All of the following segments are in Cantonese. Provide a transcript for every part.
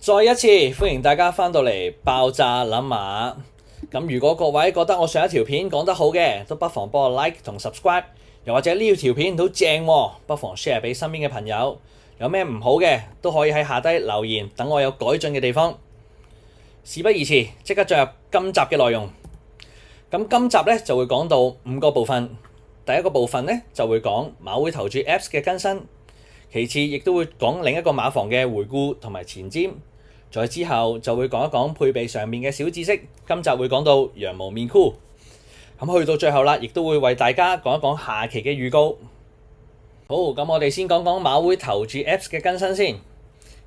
再一次歡迎大家翻到嚟爆炸諗馬。咁如果各位覺得我上一條片講得好嘅，都不妨幫我 like 同 subscribe， 又或者呢條片好正喎，不妨 share 俾身邊嘅朋友。有咩唔好嘅都可以喺下低留言，等我有改進嘅地方。事不宜遲，即刻進入今集嘅內容。咁今集咧就會講到5個部分。第一個部分咧就會講馬會投注 Apps 嘅更新，其次亦都會講另一個馬房嘅回顧同埋前瞻。再之後就會講一講配備上面嘅小知識，今集會講到羊毛面箍。咁去到最後啦，亦都會為大家講一講下期嘅預告。好，咁我哋先講講馬會投注 Apps 嘅更新先。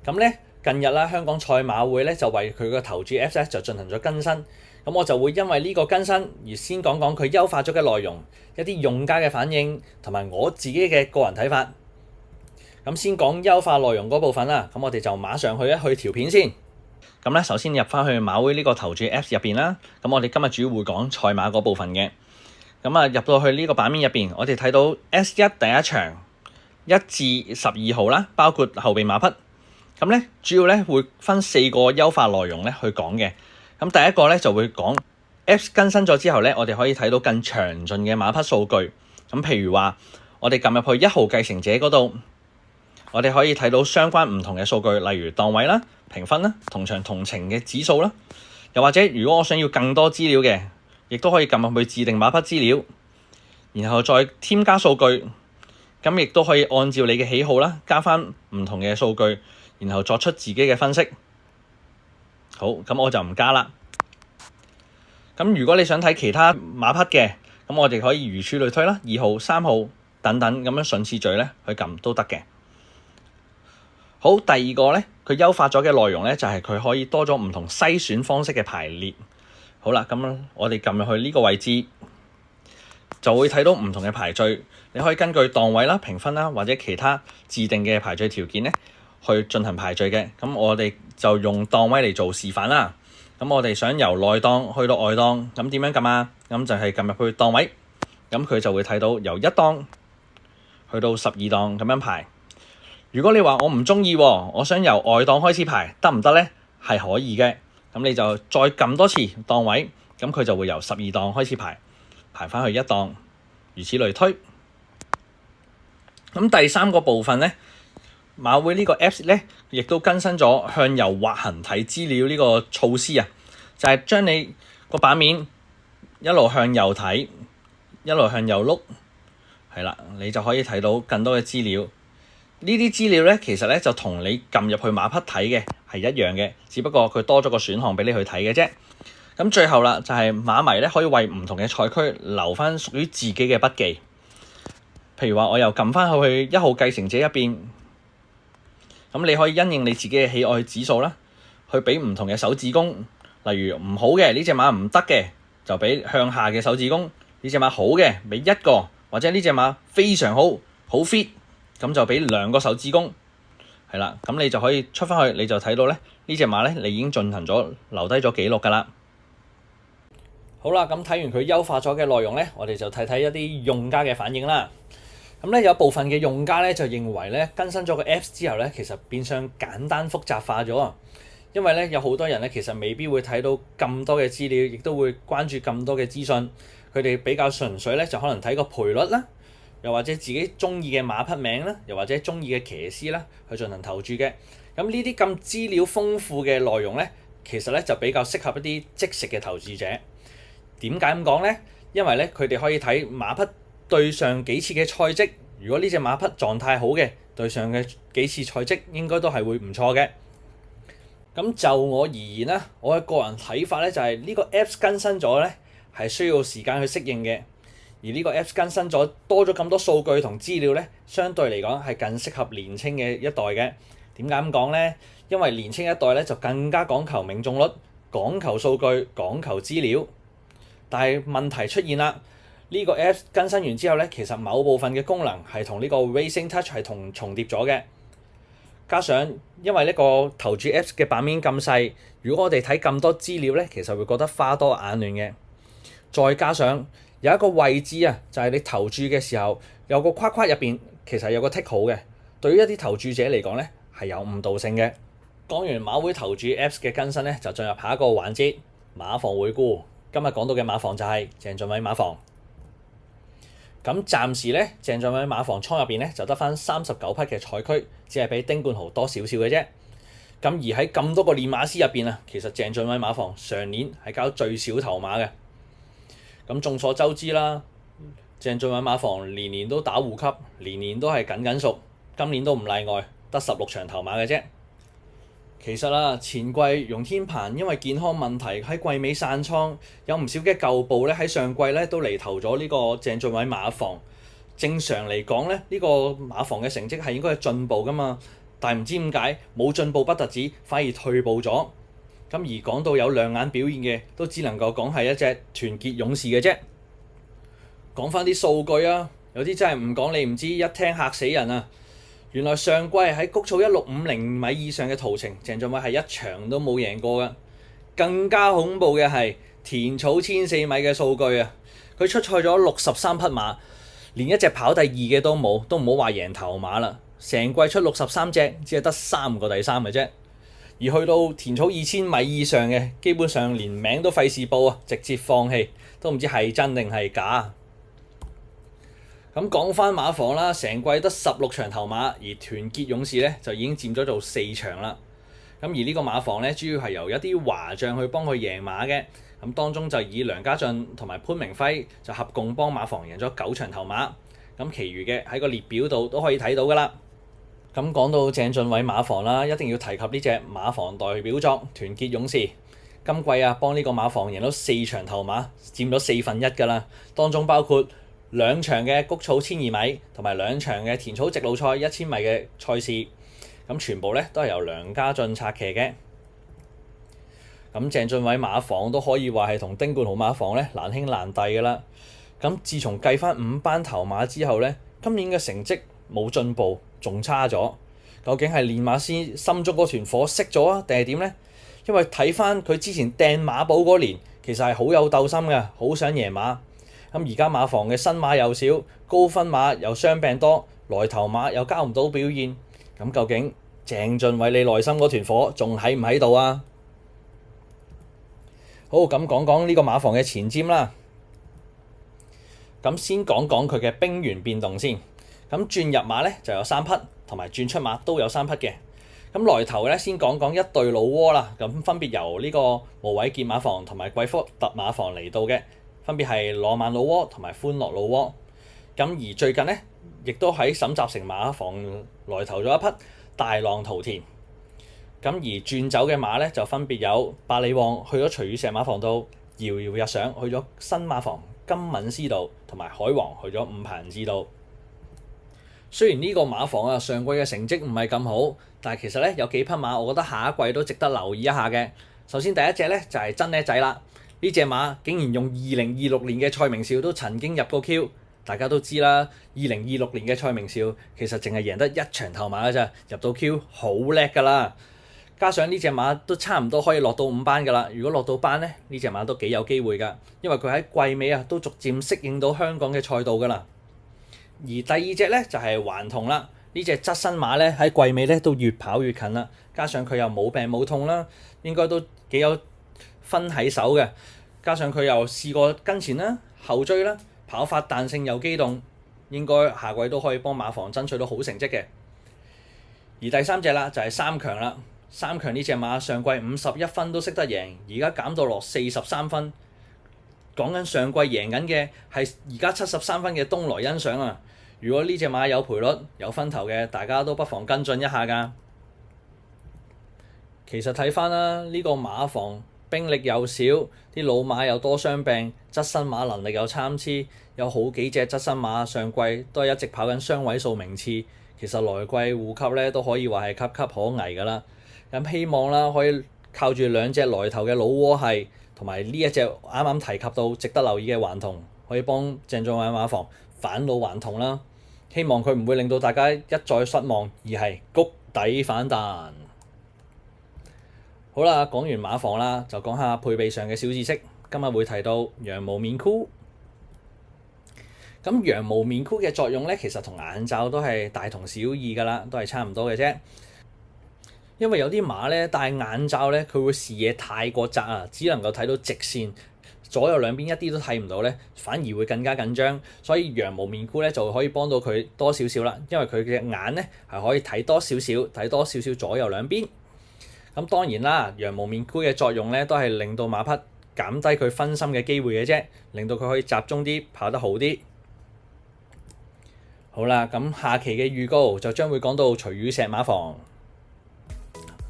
咁咧近日啦，香港賽馬會咧就為佢個投注 Apps 咧就進行咗更新。咁我就會因為呢個更新而先講講佢優化咗嘅內容，一啲用家嘅反應同埋我自己嘅個人睇法。咁先講優化內容嗰部分啦，咁我哋就馬上去條片先。咁咧，首先入翻去馬會呢個投注 Apps 入邊啦。咁我哋今日主要會講賽馬嗰部分嘅。咁啊，入到去呢個版面入邊，我哋睇到 S1 第一場1至12號啦，包括後備馬匹。咁咧主要咧會分4個優化內容咧去講嘅。咁第一個咧就會講 Apps 更新咗之後咧，我哋可以睇到更詳盡嘅馬匹數據。咁譬如話，我哋撳入去1號繼承者嗰度，我哋可以睇到相關唔同嘅數據，例如檔位啦、評分啦、同場同情嘅指數啦。又或者如果我想要更多資料嘅，亦都可以撳入去自定馬匹資料，然後再添加數據。咁亦都可以按照你嘅喜好啦，加翻唔同嘅數據，然後作出自己嘅分析。好，咁我就唔加啦。咁如果你想睇其他馬匹嘅，咁我哋可以如此類推啦，2號、3號等等咁樣順次序咧去撳都得嘅。好，第二個咧，佢優化咗嘅內容咧就係佢可以多咗唔同篩選方式嘅排列。好啦，咁我哋撳入去呢個位置，就會睇到唔同嘅排序。你可以根據檔位啦、評分啦或者其他自定嘅排序條件咧去進行排序嘅。咁我哋就用檔位嚟做示範啦。咁我哋想由內檔去到外檔，咁點樣撳啊？咁就係撳入去檔位，咁佢就會睇到由1檔去到12檔咁樣排。如果你話我唔中意，我想由外檔開始排，得唔得咧？係可以嘅。咁你就再撳多次檔位，咁佢就會由12檔開始排翻去1檔，如此類推。咁第3個部分咧，馬會呢個 Apps 咧，亦都更新咗向右滑行睇資料呢個措施啊，就係將你個版面一路向右睇，一路向右碌，係啦，你就可以睇到更多嘅資料。呢啲資料咧，其實咧就同你撳入去馬匹睇嘅係一樣嘅，只不過佢多咗個選項俾你去睇嘅啫。咁最後啦，就係馬迷咧可以為唔同嘅賽區留翻屬於自己嘅筆記。譬如話，我又撳翻去1號繼承者入邊，咁你可以因應你自己嘅喜愛指數啦，去俾唔同嘅手指公。例如唔好嘅呢隻馬唔得嘅，就俾向下嘅手指公；呢隻馬好嘅，俾1個，或者呢隻馬非常好，好 fit。咁就俾2個手指公，係啦，咁你就可以出翻去，你就睇到咧呢隻馬咧，你已經進行咗留低咗記錄㗎啦。好啦，咁睇完佢優化咗嘅內容咧，我哋就睇睇一啲用家嘅反應啦。咁咧有部分嘅用家咧就認為咧更新咗個 Apps 之後咧，其實變相簡單複雜化咗啊。因為咧有好多人咧其實未必會睇到咁多嘅資料，亦都會關注咁多嘅資訊。佢哋比較純粹咧就可能睇個賠率啦。又或者自己中意嘅馬匹名啦，又或者中意嘅騎師啦，去進行投注嘅。咁呢啲咁資料豐富嘅內容咧，其實咧就比較適合一啲即食嘅投注者。點解咁講咧？因為咧佢哋可以睇馬匹對上幾次嘅賽績，如果呢隻馬匹狀態好嘅，對上嘅幾次賽績應該都係會唔錯嘅。咁就我而言啦，我嘅個人睇法咧就係呢個 Apps 更新咗咧，係需要時間去適應嘅。而呢個 Apps 更新咗，多咗咁多數據同資料咧，相對嚟講係更適合年青嘅一代嘅。點解咁講咧？因為年青一代咧就更加講求命中率，講求數據，講求資料。但係問題出現啦，呢個 Apps 更新完之後咧，其實某部分嘅功能係同呢個 Racing Touch 係重疊咗嘅。加上因為呢個投注 Apps 嘅版面咁細，如果我哋睇咁多資料咧，其實會覺得花多眼亂嘅。再加上有一個位置啊，就係你投注嘅時候有個框框入邊，其實有個剔號嘅。對於一啲投注者嚟講咧，係有誤導性嘅。講完馬會投注 Apps 嘅更新咧，就進入下一個環節馬房回顧。今日講到嘅馬房就係鄭俊偉馬房。咁暫時咧，鄭俊偉馬房倉入邊咧就得翻39匹嘅賽駒，只係比丁冠豪多少少嘅啫。咁而喺咁多個練馬師入邊啊，其實鄭俊偉馬房上年係交最少頭馬嘅。咁眾所周知啦，鄭俊偉馬房年年都打護級，年年都係緊熟，今年都唔例外，得16場頭馬嘅啫。其實啦，前季容天鵬因為健康問題喺季尾散倉，有唔少嘅舊部咧喺上季咧都嚟投咗呢個鄭俊偉馬房。正常嚟講咧，呢個馬房嘅成績係應該係進步噶嘛，但係唔知點解冇進步不特止，反而退步咗。咁而講到有亮眼表現嘅，都只能夠講係一隻團結勇士嘅啫。講翻啲數據啊，有啲真係唔講你唔知，一聽嚇死人啊！原來上季喺谷草1650米以上嘅途程，鄭俊偉係一場都冇贏過㗎。更加恐怖嘅係田草1004米嘅數據啊！佢出賽咗63匹馬，連一隻跑第二嘅都冇，都唔好話贏頭馬啦。成季出63隻，只係得3個第三嘅啫。而去到田草2000米以上嘅，基本上連名都費事報啊，直接放棄，都唔知係真定係假。咁講翻馬房啦，成季得16場頭馬，而團結勇士咧就已經佔咗做4場啦。咁而呢個馬房咧，主要係由一啲華將去幫佢贏馬嘅。咁當中就以梁家俊同埋潘明輝就合共幫馬房贏咗9場頭馬。咁其餘嘅喺個列表度都可以睇到㗎啦。咁講到鄭俊偉馬房啦，一定要提及呢隻馬房代表作團結勇士。今季啊，幫呢個馬房贏咗4場頭馬，佔咗1/4㗎啦。當中包括2場嘅谷草1200米同埋2場嘅田草直路賽1000米嘅賽事，咁全部咧都係由梁家俊策騎嘅。咁鄭俊偉馬房都可以話係同丁冠豪馬房咧難兄難弟㗎啦。咁自從計翻5班頭馬之後咧，今年嘅成績冇進步，仲差咗。究竟係練馬師心中嗰團火熄咗啊，定係點咧？因為睇翻佢之前掟馬寶嗰年，其實係好有鬥心嘅，好想贏馬。咁而家馬房嘅新馬又少，高分馬又傷病多，來頭馬又交唔到表現，咁究竟鄭俊偉你內心嗰團火仲喺唔喺度啊？好，咁講講呢個馬房嘅前瞻啦。咁先講講佢嘅兵員變動先。咁轉入馬咧就有3匹，同埋轉出馬都有3匹嘅。咁來頭咧先講講一對老窩啦。咁分別由呢個無偉傑馬房同埋貴福特馬房嚟到嘅。分別係浪漫老窩同埋歡樂老窩，咁而最近咧，亦都喺沈集成馬房來投咗一匹大浪淘田，咁而轉走嘅馬咧就分別有百里旺去咗徐宇石馬房度，遙遙日上去咗新馬房金敏之道，同埋海王去咗五彭之道。雖然呢個馬房啊上季嘅成績唔係咁好，但係其實咧有幾匹馬，我覺得下一季都值得留意一下嘅。首先第一隻咧就係真叻仔啦。呢隻馬竟然用2026年嘅蔡明紹都曾經入過 Q， 大家都知啦。2026年嘅蔡明紹其實淨係贏得1場頭馬㗎咋，入到 Q 好叻㗎啦。加上呢隻馬都差唔多可以落到5班㗎啦。如果落到班咧，呢隻馬都幾有機會㗎，因為佢喺季尾啊都逐漸適應到香港嘅賽道㗎啦。而第二隻咧就係頑童啦。呢隻側身馬咧喺季尾咧都越跑越近啦，加上佢又冇病冇痛啦，應該都幾有分喺手嘅。加上佢又試過跟前啦、後追啦，跑法彈性又機動，應該下季都可以幫馬房爭取到好成績嘅。而第三隻啦就係3強啦。3強呢隻馬上季51分都識得贏，而家減到落43分。講緊上季贏緊嘅係而家73分嘅東來欣賞啊！如果呢隻馬有賠率、有分頭嘅，大家都不妨跟進一下㗎。其實睇翻啦，呢個馬房兵力又少，啲老馬又多傷病，側身馬能力又參差，有好幾隻側身馬上季都係一直跑緊雙位數名次，其實來季護級咧都可以話係岌岌可危㗎啦。咁希望啦，可以靠住2隻來頭嘅老窩係，同埋呢一隻啱啱提及到值得留意嘅頑童，可以幫鄭俊偉馬房返老還童啦。希望佢唔會令到大家一再失望，而係谷底反彈。好啦，講完馬房啦，就講下配備上嘅小知識。今日會提到羊毛面箍。咁羊毛面箍嘅作用咧，其實同眼罩都係大同小異㗎啦，都係差唔多嘅啫。因為有啲馬咧戴眼罩咧，佢會視野太過窄啊，只能夠睇到直線，左右兩邊一啲都睇唔到咧，反而會更加緊張。所以羊毛面箍咧就可以幫到佢多少少啦，因為佢嘅眼咧係可以睇多少少，睇多少少左右兩邊。咁當然啦，羊毛面箍嘅作用咧都係令到馬匹減低佢分心嘅機會嘅啫，令到佢可以集中啲，跑得好啲。好啦，咁下期嘅預告就將會講到徐雨石馬房。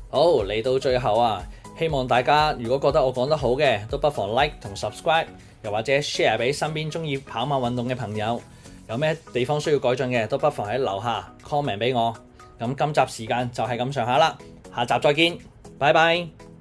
好，嚟到最後啊，希望大家如果覺得我講得好嘅，都不妨 like 同 subscribe， 又或者 share 俾身邊鍾意跑馬運動嘅朋友。有咩地方需要改進嘅，都不妨喺樓下 comment 俾我。咁今集時間就係咁上下啦，下集再見，拜拜。